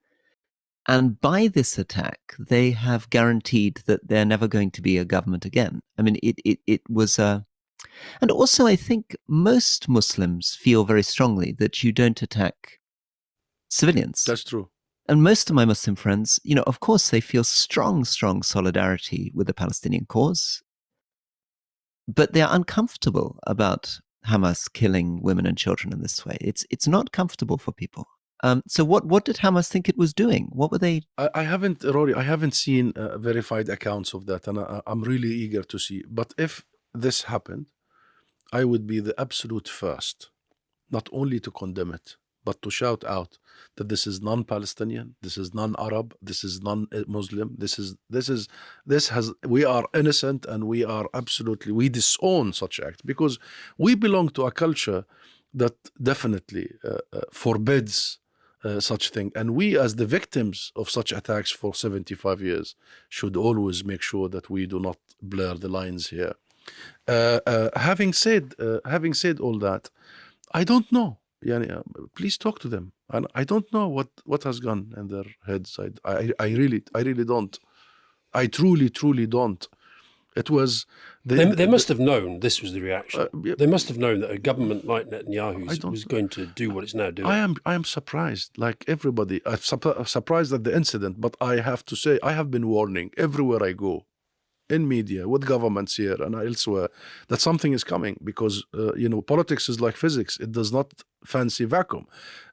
And by this attack, they have guaranteed that they're never going to be a government again. I mean, it was a... And also, I think most Muslims feel very strongly that you don't attack civilians. That's true. And most of my Muslim friends, of course, they feel strong solidarity with the Palestinian cause, but they're uncomfortable about Hamas killing women and children in this way. It's not comfortable for people. So what did Hamas think it was doing? What were they? Rory, I haven't seen verified accounts of that, and I'm really eager to see. But if this happened, I would be the absolute first, not only to condemn it, but to shout out that this is non-Palestinian, this is non-Arab, this is non-Muslim, we are innocent, and we disown such act, because we belong to a culture that definitely forbids such thing. And we, as the victims of such attacks for 75 years, should always make sure that we do not blur the lines here. Having said all that, I don't know. Please talk to them. And I don't know what has gone in their heads. I really don't. I truly don't. It was... They must have known this was the reaction. They must have known that a government like Netanyahu's was going to do what it's now doing. I am surprised, like everybody. I'm surprised at the incident, but I have to say, I have been warning everywhere I go, in media, with governments here and elsewhere, that something is coming, because, politics is like physics. It does not fancy vacuum.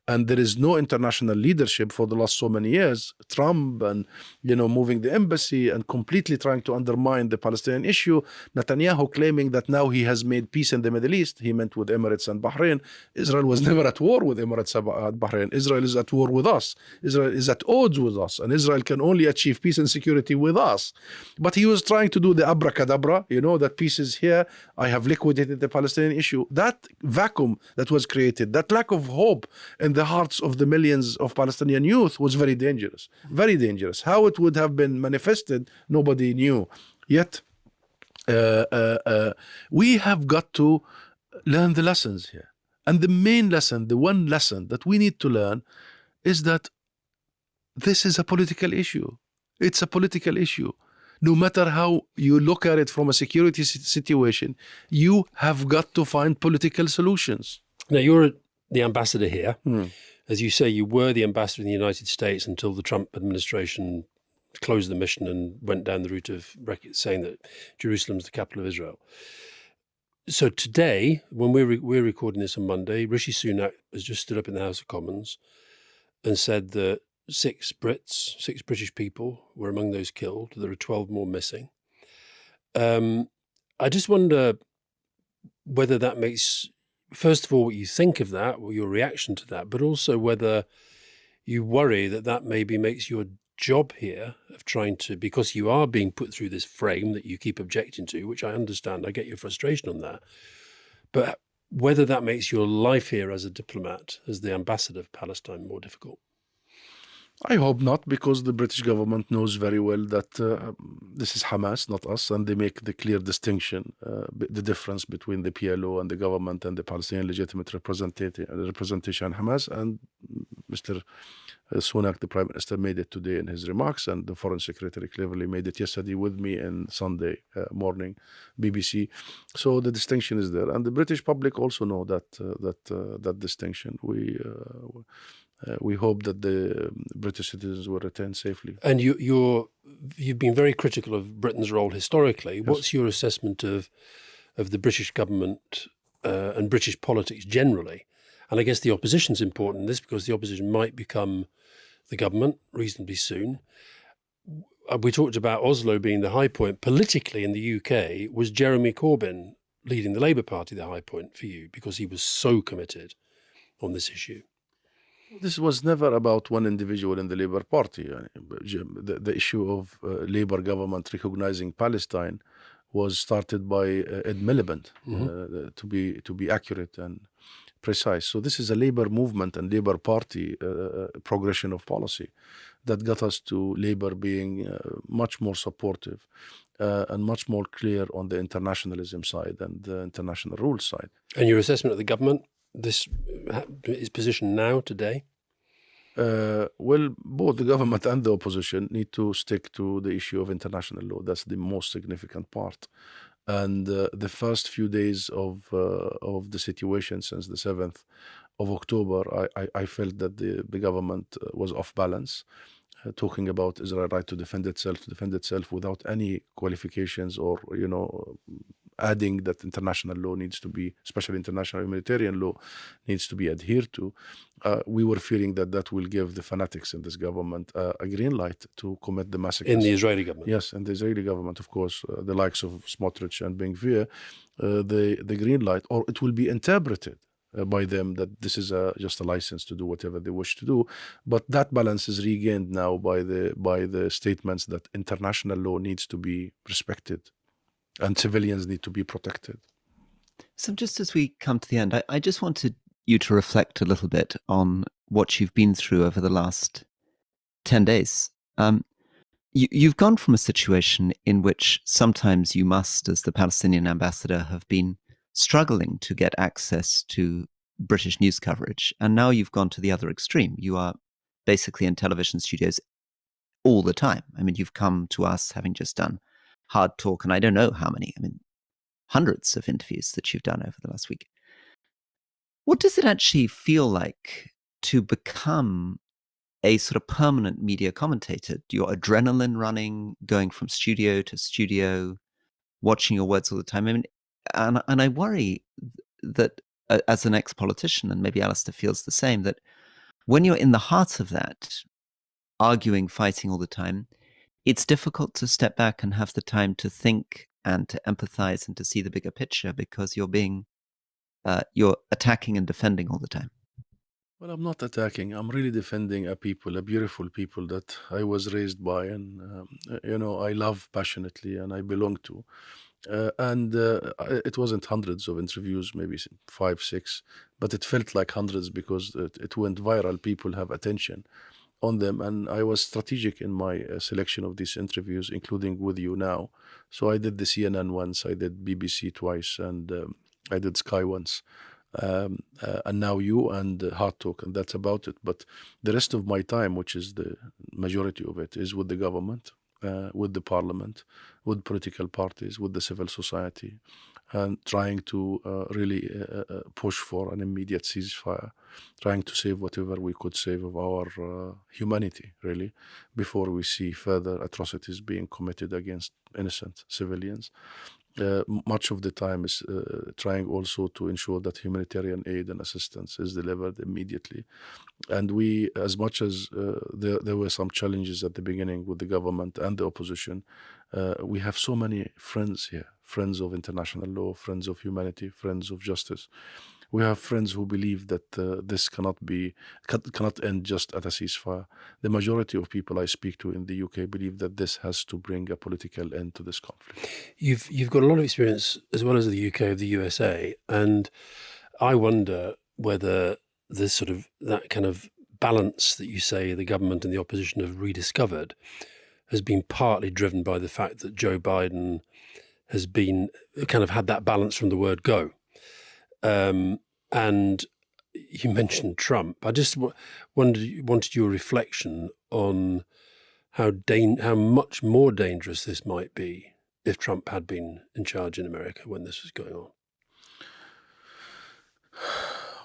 And there is no international leadership for the last so many years. Trump and, moving the embassy and completely trying to undermine the Palestinian issue. Netanyahu claiming that now he has made peace in the Middle East. He meant with Emirates and Bahrain. Israel was never at war with Emirates and Bahrain. Israel is at war with us. Israel is at odds with us. And Israel can only achieve peace and security with us. But he was trying to do the abracadabra, that peace is here. I have liquidated the Palestinian issue. That vacuum that was created, that lack of hope in the hearts of the millions of Palestinian youth was very dangerous. Very dangerous. How it would have been manifested, nobody knew. Yet, we have got to learn the lessons here. And the main lesson, the one lesson that we need to learn, is that this is a political issue. It's a political issue. No matter how you look at it from a security situation, you have got to find political solutions. Now, you're the ambassador here. As you say, you were the ambassador in the United States until the Trump administration closed the mission and went down the route of saying that Jerusalem's the capital of Israel. So today, when we're recording this on Monday, Rishi Sunak has just stood up in the House of Commons and said that 6 British people were among those killed. There are 12 more missing. I just wonder whether that makes, first of all, what you think of that, or your reaction to that, but also whether you worry that that maybe makes your job here of trying to, because you are being put through this frame that you keep objecting to, which I understand, I get your frustration on that, but whether that makes your life here as a diplomat, as the ambassador of Palestine, more difficult. I hope not, because the British government knows very well that this is Hamas, not us, and they make the clear distinction, the difference between the PLO and the government and the Palestinian legitimate representation Hamas. And Mr. Sunak, the Prime Minister, made it today in his remarks, and the Foreign Secretary cleverly made it yesterday with me in Sunday morning, BBC. So the distinction is there, and the British public also know that distinction. We hope that the British citizens will return safely. And you've been very critical of Britain's role historically. Yes. What's your assessment of the British government and British politics generally? And I guess the opposition's important in this, because the opposition might become the government reasonably soon. We talked about Oslo being the high point. Politically in the UK, was Jeremy Corbyn leading the Labour Party the high point for you, because he was so committed on this issue? This was never about one individual in the Labour Party. The issue of Labour government recognizing Palestine was started by Ed Miliband, to be accurate and precise. So this is a Labour movement and Labour Party progression of policy that got us to Labour being much more supportive and much more clear on the internationalism side and the international rules side. And your assessment of the government, this is position now, today? Well, both the government and the opposition need to stick to the issue of international law. That's the most significant part. And the first few days of the situation since the 7th of October, I felt that the government was off balance, talking about Israel's right to defend itself without any qualifications or, adding that international law needs to be, especially international humanitarian law, needs to be adhered to. We were fearing that will give the fanatics in this government a green light to commit the massacres. In the Israeli government? Yes, in the Israeli government, of course, the likes of Smotrich and Ben-Gvir, the green light, or it will be interpreted by them that this is just a license to do whatever they wish to do. But that balance is regained now by the statements that international law needs to be respected and civilians need to be protected. So just as we come to the end, I just wanted you to reflect a little bit on what you've been through over the last 10 days. You've gone from a situation in which sometimes you must, as the Palestinian ambassador, have been struggling to get access to British news coverage. And now you've gone to the other extreme. You are basically in television studios all the time. I mean, you've come to us having just done Hard Talk, and I don't know how many, hundreds of interviews that you've done over the last week. What does it actually feel like to become a sort of permanent media commentator? Your adrenaline running, going from studio to studio, watching your words all the time. And I worry that as an ex-politician, and maybe Alistair feels the same, that when you're in the heart of that, arguing, fighting all the time, it's difficult to step back and have the time to think and to empathize and to see the bigger picture, because you're attacking and defending all the time. Well, I'm not attacking. I'm really defending a beautiful people that I was raised by, and I love passionately, and I belong to. It wasn't hundreds of interviews, maybe 5, 6, but it felt like hundreds because it went viral. People have attention on them, and I was strategic in my selection of these interviews, including with you now. So I did the CNN once, I did BBC twice, and I did Sky once, and now you and Hard Talk, and that's about it. But the rest of my time, which is the majority of it, is with the government, with the parliament, with political parties, with the civil society, and trying to really push for an immediate ceasefire, trying to save whatever we could save of our humanity, really, before we see further atrocities being committed against innocent civilians. Much of the time is trying also to ensure that humanitarian aid and assistance is delivered immediately. And we, as much as there were some challenges at the beginning with the government and the opposition, we have so many friends here, friends of international law, friends of humanity, friends of justice. We have friends who believe that this cannot end just at a ceasefire. The majority of people I speak to in the UK believe that this has to bring a political end to this conflict. You've got a lot of experience, as well as the UK, of the USA, and I wonder whether this that kind of balance that you say the government and the opposition have rediscovered has been partly driven by the fact that Joe Biden has been kind of had that balance from the word go. And you mentioned Trump. I just wanted your reflection on how much more dangerous this might be if Trump had been in charge in America when this was going on.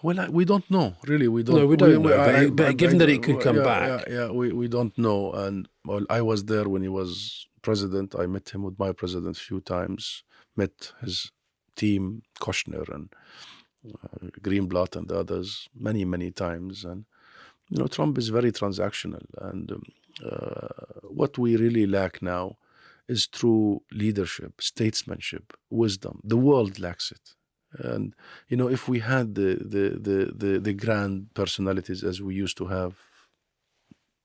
Well, we don't know, really. We don't. No, we don't know. But given that it could come back, we don't know. And well, I was there when he was president. I met him with my president a few times. Met his team, Kushner and Greenblatt and the others, many times. And Trump is very transactional. And what we really lack now is true leadership, statesmanship, wisdom. The world lacks it. And if we had the grand personalities as we used to have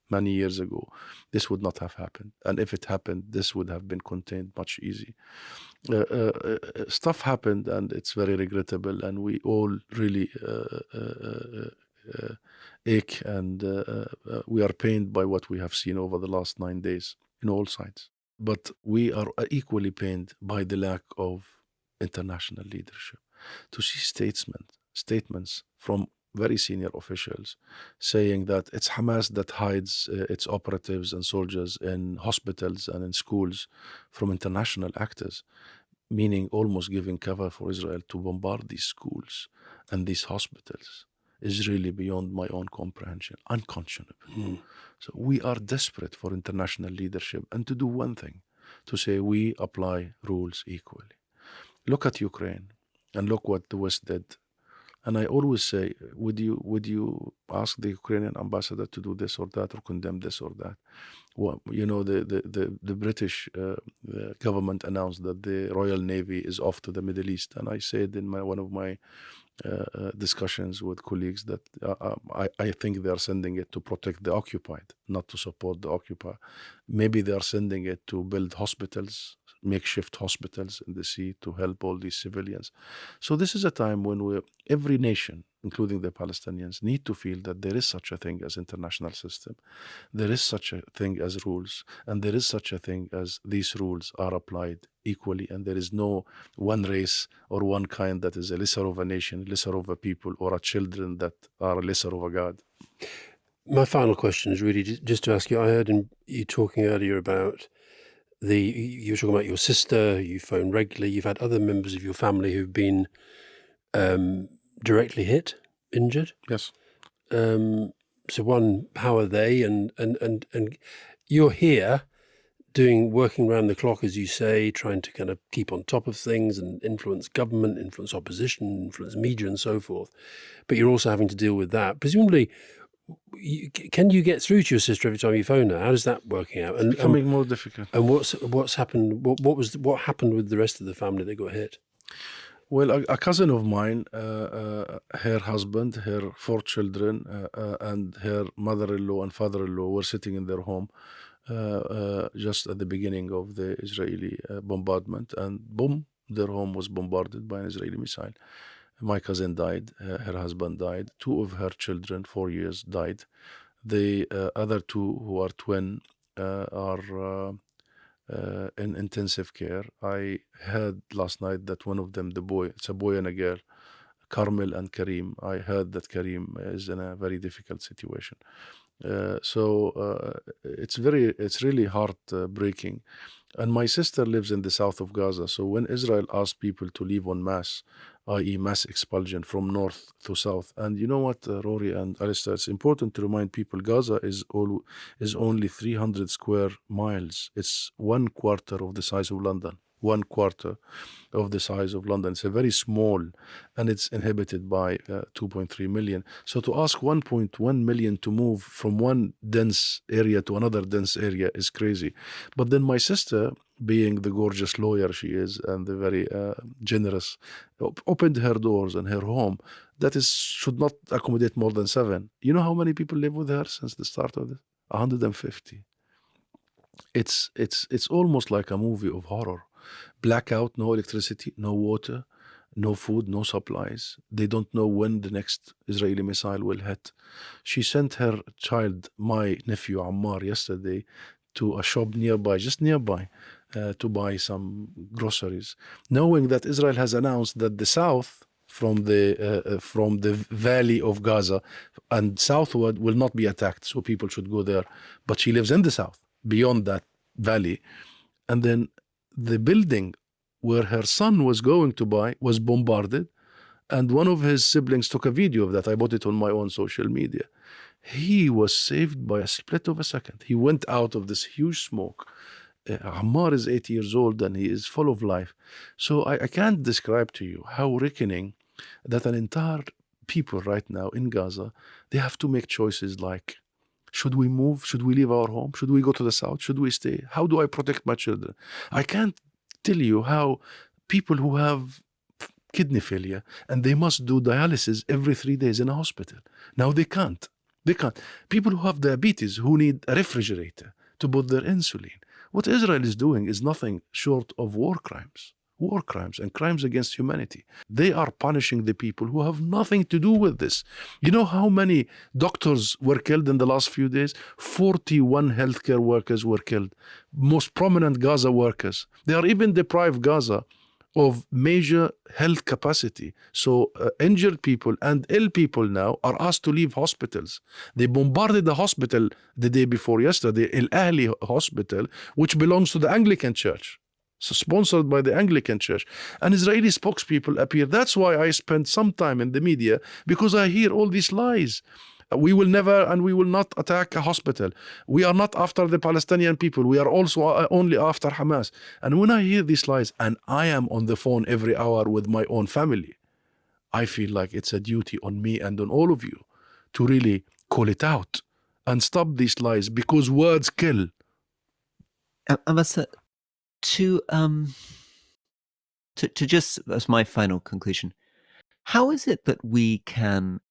many years ago, this would not have happened. And if it happened, this would have been contained much easier. Stuff happened, and it's very regrettable, and we all really ache, and we are pained by what we have seen over the last 9 days in all sides. But we are equally pained by the lack of international leadership. To see statements from very senior officials saying that it's Hamas that hides its operatives and soldiers in hospitals and in schools from international actors, meaning almost giving cover for Israel to bombard these schools and these hospitals, is really beyond my own comprehension, unconscionable. So we are desperate for international leadership and to do one thing, to say we apply rules equally. Look at Ukraine and look what the West did. And I always say, would you ask the Ukrainian ambassador to do this or that, or condemn this or that? Well, the British government announced that the Royal Navy is off to the Middle East, and I said in one of my discussions with colleagues that I think they are sending it to protect the occupied, not to support the occupier. Maybe they are sending it to build hospitals, makeshift hospitals in the sea to help all these civilians. So this is a time when every nation, including the Palestinians, need to feel that there is such a thing as international system, there is such a thing as rules, and there is such a thing as these rules are applied equally, and there is no one race or one kind that is a lesser of a nation, lesser of a people, or a children that are lesser of a God. My final question is really just to ask you, I heard you talking earlier about you were talking about your sister, you phone regularly, you've had other members of your family who've been directly hit, injured. Yes. So one, how are they? And you're here working around the clock, as you say, trying to kind of keep on top of things and influence government, influence opposition, influence media and so forth. But you're also having to deal with that. Presumably, can you get through to your sister every time you phone her? How does that working out? And it's becoming more difficult. And what's happened? What happened with the rest of the family that got hit? Well, a cousin of mine, her husband, her 4 children, and her mother-in-law and father-in-law were sitting in their home just at the beginning of the Israeli bombardment, and boom, their home was bombarded by an Israeli missile. My cousin died, her husband died, 2 of her children, 4 years, died. The other 2, who are twin, are in intensive care. I heard last night that one of them, the boy, it's a boy and a girl, Carmel and Karim, I heard that Karim is in a very difficult situation. So it's really heartbreaking And my sister lives in the south of Gaza. So when Israel asked people to leave en masse, i.e. mass expulsion from north to south, and you know what, Rory and Alistair, it's important to remind people Gaza is only 300 square miles. It's 1/4 of the size of London. 1/4 of the size of London. It's a very small, and it's inhabited by 2.3 million. So to ask 1.1 million to move from one dense area to another dense area is crazy. But then my sister, being the gorgeous lawyer she is and the very generous, opened her doors and her home that should not accommodate more than 7. You know how many people live with her since the start of this? 150. It's almost like a movie of horror. Blackout, no electricity, no water, no food, no supplies. They don't know when the next Israeli missile will hit. She sent her child, my nephew Ammar, yesterday to a shop nearby, just nearby, to buy some groceries, knowing that Israel has announced that the south from the valley of Gaza and southward will not be attacked, so people should go there. But she lives in the south, beyond that valley. And then the building where her son was going to buy was bombarded, and one of his siblings took a video of that. I bought it on my own social media. He was saved by a split of a second. He went out of this huge smoke. Ammar is 8 years old and he is full of life. So I can't describe to you how reckoning that an entire people right now in Gaza, they have to make choices like, should we move? Should we leave our home? Should we go to the south? Should we stay? How do I protect my children? I can't tell you how people who have kidney failure and they must do dialysis every 3 days in a hospital. Now they can't. They can't. People who have diabetes, who need a refrigerator to put their insulin. What Israel is doing is nothing short of war crimes and crimes against humanity. They are punishing the people who have nothing to do with this. You know how many doctors were killed in the last few days? 41 healthcare workers were killed, most prominent Gaza workers. They are even deprived Gaza of major health capacity. So injured people and ill people now are asked to leave hospitals. They bombarded the hospital the day before yesterday, El Ahli Hospital, which belongs to the Anglican Church. So sponsored by the Anglican Church. And Israeli spokespeople appear. That's why I spend some time in the media, because I hear all these lies. We will never and we will not attack a hospital. We are not after the Palestinian people. We are also only after Hamas. And when I hear these lies, and I am on the phone every hour with my own family, I feel like it's a duty on me and on all of you to really call it out and stop these lies, because words kill. Alistair, to just as my final conclusion, how is it that we can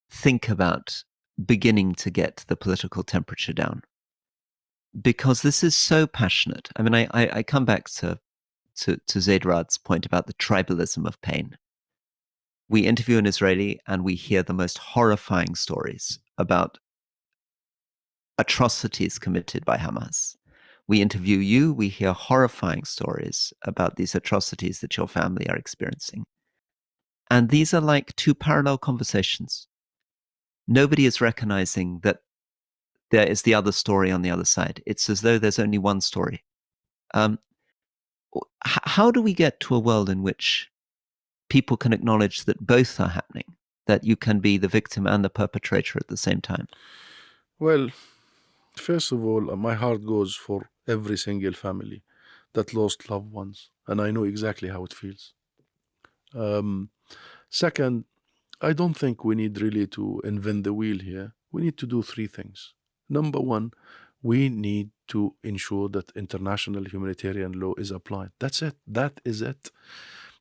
think about beginning to get the political temperature down? Because this is so passionate. I mean, I come back to Zaid Rad's point about the tribalism of pain. We interview an Israeli and we hear the most horrifying stories about atrocities committed by Hamas. We interview you, we hear horrifying stories about these atrocities that your family are experiencing. And these are like two parallel conversations. Nobody is recognizing that there is the other story on the other side. It's as though there's only one story. How do we get to a world in which people can acknowledge that both are happening, that you can be the victim and the perpetrator at the same time? Well, first of all, my heart goes for every single family that lost loved ones, and I know exactly how it feels. Second, I don't think we need really to invent the wheel here. We need to do 3 things. Number 1, we need to ensure that international humanitarian law is applied. That's it. That is it.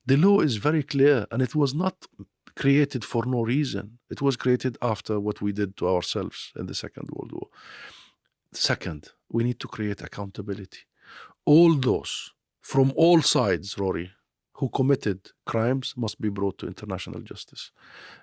The law is very clear, and it was not created for no reason. It was created after what we did to ourselves in the Second World War. Second, we need to create accountability. All those from all sides, Rory, who committed crimes must be brought to international justice.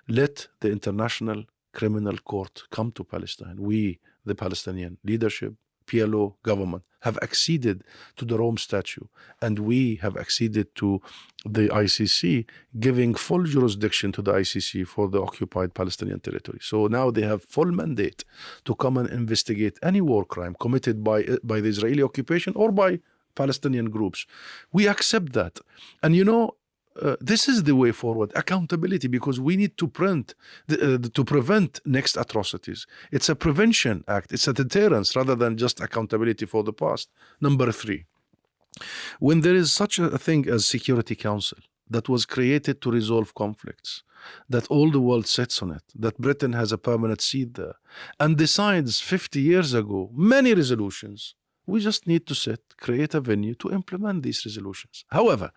Let the International Criminal Court come to Palestine. We, the Palestinian leadership, PLO, government, have acceded to the Rome Statute, and we have acceded to the ICC, giving full jurisdiction to the ICC for the occupied Palestinian territory. So now they have full mandate to come and investigate any war crime committed by the Israeli occupation or by Palestinian groups. We accept that. And this is the way forward, accountability, because we need to prevent next atrocities. It's a prevention act. It's a deterrence rather than just accountability for the past. Number 3, when there is such a thing as Security Council that was created to resolve conflicts, that all the world sits on it, that Britain has a permanent seat there, and decides 50 years ago many resolutions, we just need to create a venue to implement these resolutions. However,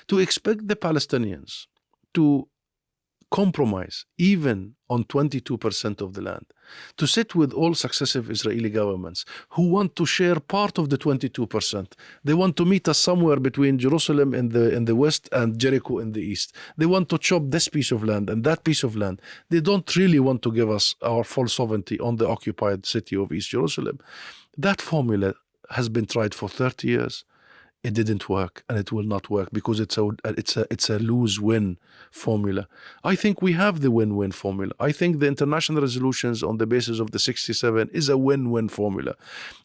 to expect the Palestinians to compromise even on 22% of the land, to sit with all successive Israeli governments who want to share part of the 22%. They want to meet us somewhere between Jerusalem in the west and Jericho in the east. They want to chop this piece of land and that piece of land. They don't really want to give us our full sovereignty on the occupied city of East Jerusalem. That formula has been tried for 30 years. It didn't work, and it will not work because it's a lose-win formula. I think we have the win-win formula. I think the international resolutions on the basis of the 67 is a win-win formula.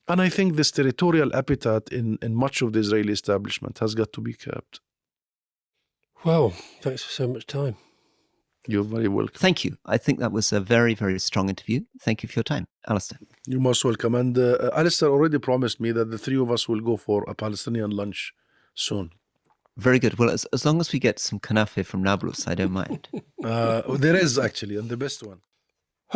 And I think this territorial appetite in much of the Israeli establishment has got to be curbed. Well, thanks for so much time. You're very welcome. Thank you. I think that was a very, very strong interview. Thank you for your time, Alistair. You're most welcome. And Alistair already promised me that the 3 of us will go for a Palestinian lunch soon. Very good. Well, as long as we get some kanafe from Nablus, I don't mind. There is actually, and the best one.